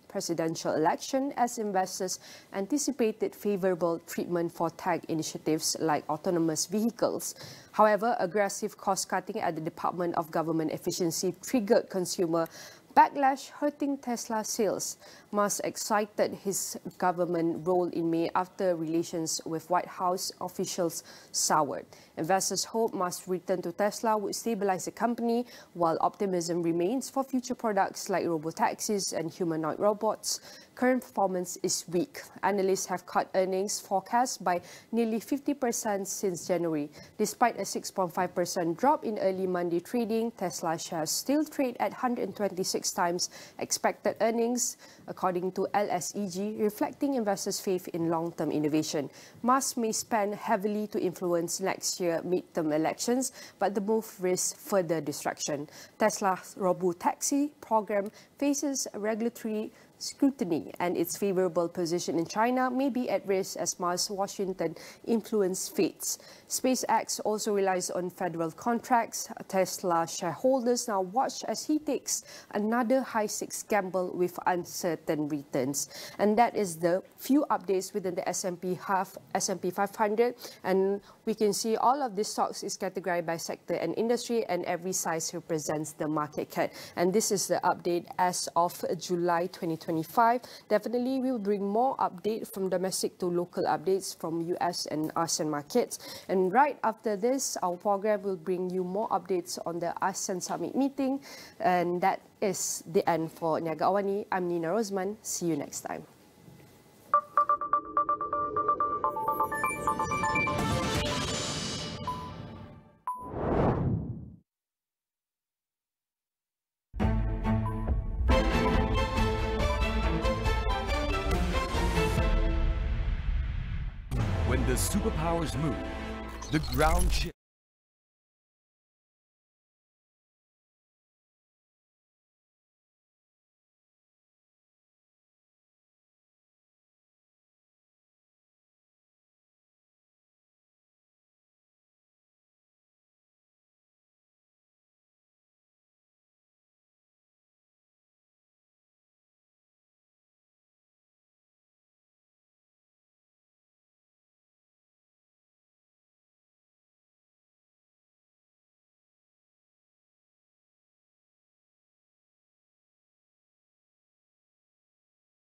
[SPEAKER 2] presidential election as investors anticipated favorable treatment for tech initiatives like autonomous vehicles. However, aggressive cost-cutting at the Department of Government Efficiency triggered consumer backlash, hurting Tesla sales. Musk excited his government role in May after relations with White House officials soured. Investors hope Musk's return to Tesla would stabilize the company, while optimism remains for future products like robotaxis and humanoid robots. Current performance is weak. Analysts have cut earnings forecasts by nearly 50% since January. Despite a 6.5% drop in early Monday trading, Tesla shares still trade at 126 times expected earnings, according to LSEG, reflecting investors' faith in long-term innovation. Musk may spend heavily to influence next year's midterm elections, but the move risks further distraction. Tesla's robotaxi program faces regulatory scrutiny, and its favorable position in China may be at risk as Musk's Washington influence fades. SpaceX also relies on federal contracts. Tesla shareholders now watch as he takes another high-stakes gamble with uncertain returns. And that is the few updates within the S&P 500. And we can see all of these stocks is categorized by sector and industry, and every size represents the market cap. And this is the update as of July 2025. Definitely, we will bring more updates from domestic to local updates from US and ASEAN markets. And right after this, our program will bring you more updates on the ASEAN Summit meeting. And that is the end for Niaga Awani. I'm Nina Rozman. See you next time.
[SPEAKER 8] When the superpowers move, the ground shifts.